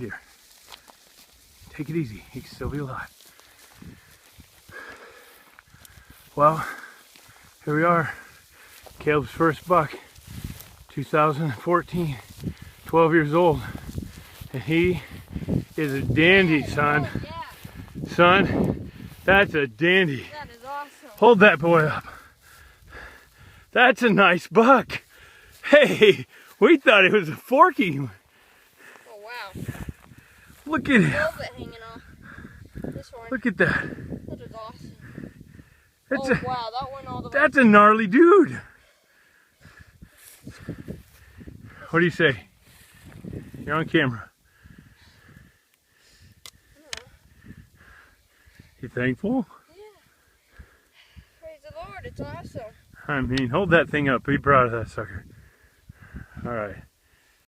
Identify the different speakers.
Speaker 1: Here. Take it easy. He can still be alive. Well, here we are. Caleb's first buck. 2014. 12 years old. And he is a dandy, son. Son, that's a dandy.
Speaker 2: That is awesome.
Speaker 1: Hold that boy up. That's a nice buck. Hey, we thought it was a forky.
Speaker 2: Oh, wow.
Speaker 1: Look at him.
Speaker 2: A little bit hanging off. This one.
Speaker 1: Look at that.
Speaker 2: That is awesome.
Speaker 1: That's
Speaker 2: oh, wow, that went all the way.
Speaker 1: That's a gnarly dude. What do you say? You're on camera. You thankful?
Speaker 2: Yeah. Praise the Lord, it's awesome.
Speaker 1: I mean, hold that thing up. Be proud of that sucker. All right.